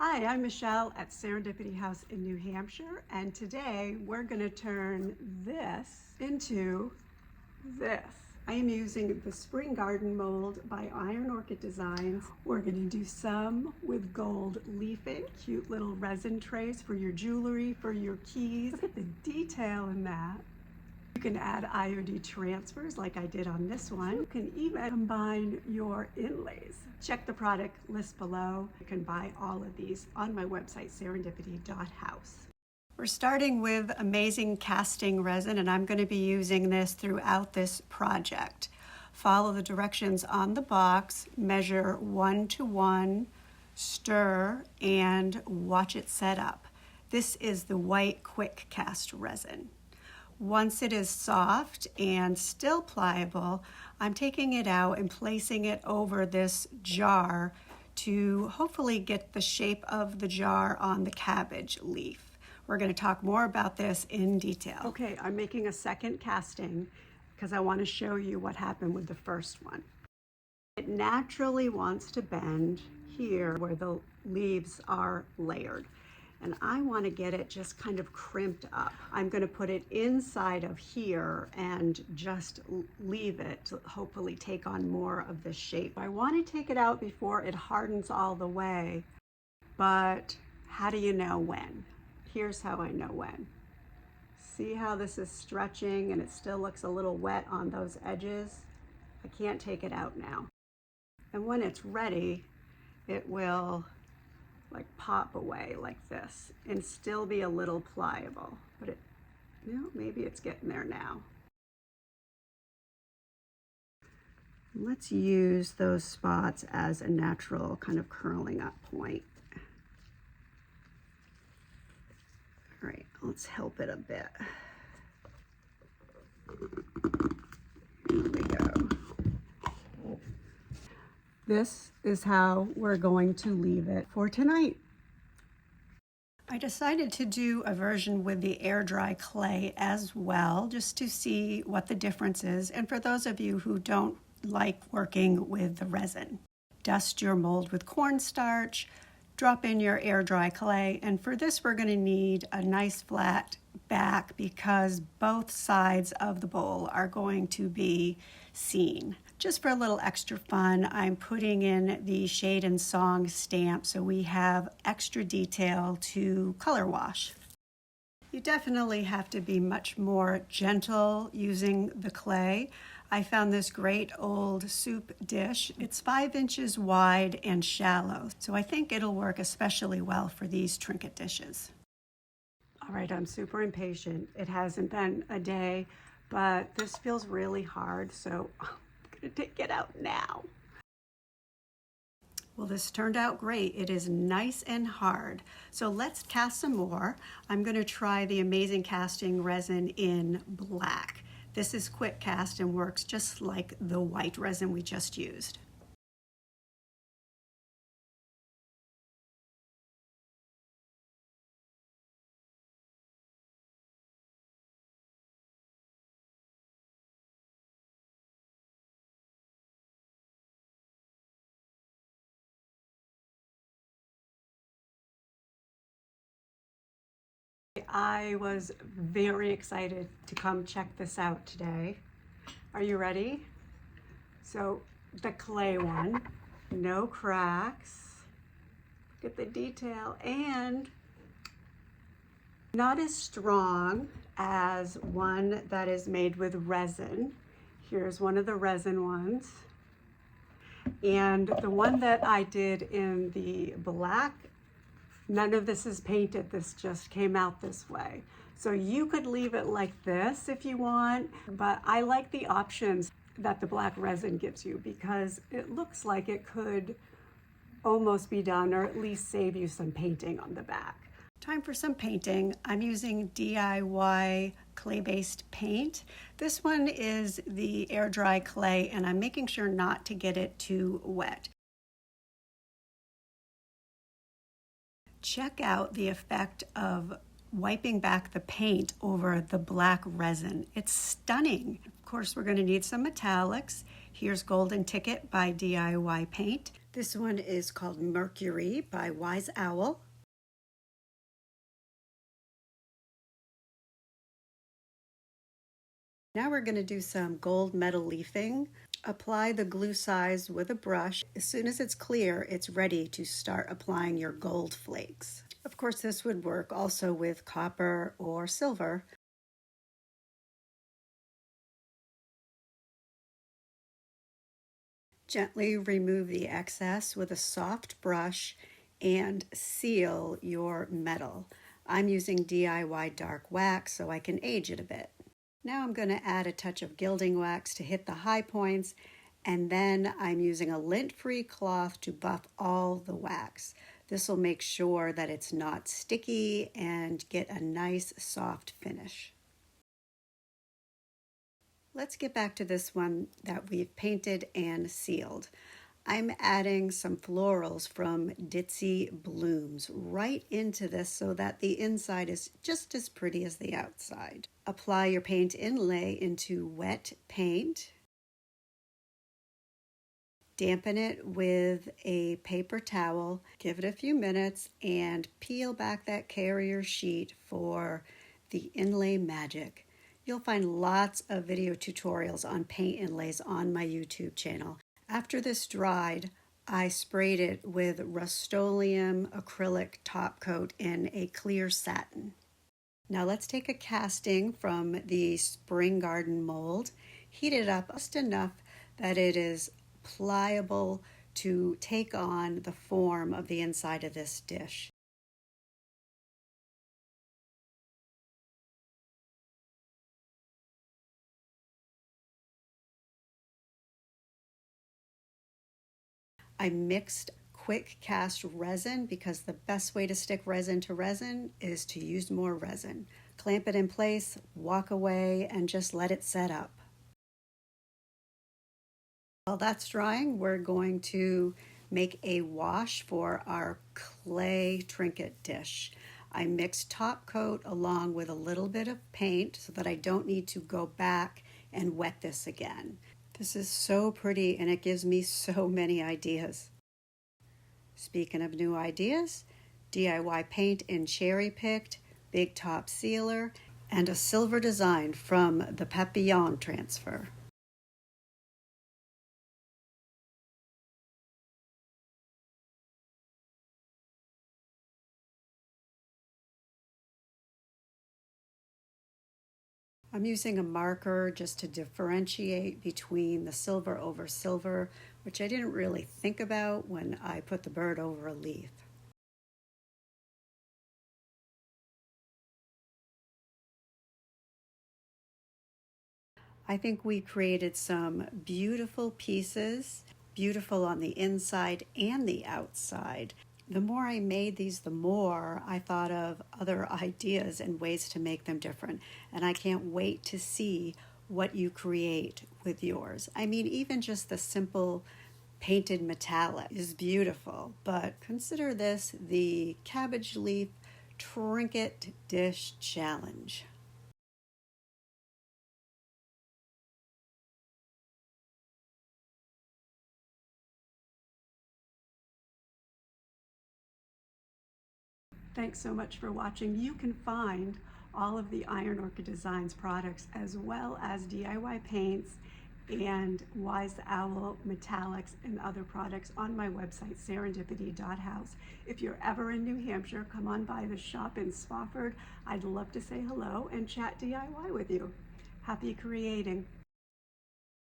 Hi, I'm Michelle at Serendipity House in New Hampshire, and today we're going to turn this into this. I am using the Spring Garden mold by Iron Orchid Designs. We're going to do some with gold leafing, cute little resin trays for your jewelry, for your keys. Look at the detail in that. You can add IOD transfers like I did on this one. You can even combine your inlays. Check the product list below. You can buy all of these on my website, serendipity.house. We're starting with amazing casting resin, and I'm going to be using this throughout this project. Follow the directions on the box, measure 1 to 1, stir, and watch it set up. This is the white quick cast resin. Once it is soft and still pliable, I'm taking it out and placing it over this jar to hopefully get the shape of the jar on the cabbage leaf. We're going to talk more about this in detail. Okay, I'm making a second casting because I want to show you what happened with the first one. It naturally wants to bend here where the leaves are layered. And I want to get it just kind of crimped up. I'm going to put it inside of here and just leave it to hopefully take on more of the shape. I want to take it out before it hardens all the way, but how do you know when? Here's how I know when. See how this is stretching and it still looks a little wet on those edges? I can't take it out now. And when it's ready, it will like pop away like this and still be a little pliable, but maybe it's getting there now. Let's use those spots as a natural kind of curling up point. All right, let's help it a bit. Here we go. This is how we're going to leave it for tonight. I decided to do a version with the air dry clay as well, just to see what the difference is. And for those of you who don't like working with the resin, dust your mold with cornstarch, drop in your air dry clay. And for this, we're going to need a nice flat back because both sides of the bowl are going to be seen. Just for a little extra fun, I'm putting in the Shade and Song stamp so we have extra detail to color wash. You definitely have to be much more gentle using the clay. I found this great old soup dish. It's 5 inches wide and shallow, so I think it'll work especially well for these trinket dishes. All right, I'm super impatient. It hasn't been a day, but this feels really hard, so I'm gonna take it out now. Well, this turned out great. It is nice and hard. So let's cast some more. I'm gonna try the amazing casting resin in black. This is quick cast and works just like the white resin we just used. I was very excited to come check this out today. Are you ready? So the clay one, no cracks. Look at the detail and not as strong as one that is made with resin. Here's one of the resin ones. And the one that I did in the black, none of this is painted, this just came out this way. So you could leave it like this if you want, but I like the options that the black resin gives you because it looks like it could almost be done or at least save you some painting on the back. Time for some painting. I'm using DIY clay-based paint. This one is the air dry clay and I'm making sure not to get it too wet. Check out the effect of wiping back the paint over the black resin. It's stunning. Of course, we're going to need some metallics. Here's Golden Ticket by DIY Paint. This one is called Mercury by Wise Owl. Now we're going to do some gold metal leafing. Apply the glue size with a brush. As soon as it's clear, it's ready to start applying your gold flakes. Of course, this would work also with copper or silver. Gently remove the excess with a soft brush and seal your metal. I'm using DIY dark wax so I can age it a bit. Now I'm going to add a touch of gilding wax to hit the high points, and then I'm using a lint-free cloth to buff all the wax. This will make sure that it's not sticky and get a nice soft finish. Let's get back to this one that we've painted and sealed. I'm adding some florals from Ditzy Blooms right into this so that the inside is just as pretty as the outside. Apply your paint inlay into wet paint. Dampen it with a paper towel. Give it a few minutes and peel back that carrier sheet for the inlay magic. You'll find lots of video tutorials on paint inlays on my YouTube channel. After this dried, I sprayed it with Rust-Oleum acrylic top coat in a clear satin. Now let's take a casting from the spring garden mold, heat it up just enough that it is pliable to take on the form of the inside of this dish. I mixed quick cast resin because the best way to stick resin to resin is to use more resin. Clamp it in place, walk away, and just let it set up. While that's drying, we're going to make a wash for our clay trinket dish. I mixed top coat along with a little bit of paint so that I don't need to go back and wet this again. This is so pretty and it gives me so many ideas. Speaking of new ideas, DIY paint in cherry picked, big top sealer, and a silver design from the Papillon transfer. I'm using a marker just to differentiate between the silver over silver, which I didn't really think about when I put the bird over a leaf. I think we created some beautiful pieces, beautiful on the inside and the outside. The more I made these, the more I thought of other ideas and ways to make them different. And I can't wait to see what you create with yours. I mean, even just the simple painted metallic is beautiful, but consider this the cabbage leaf trinket dish challenge. Thanks so much for watching. You can find all of the Iron Orchid Designs products as well as DIY paints and Wise Owl metallics and other products on my website, serendipity.house. If you're ever in New Hampshire, come on by the shop in Spofford. I'd love to say hello and chat DIY with you. Happy creating.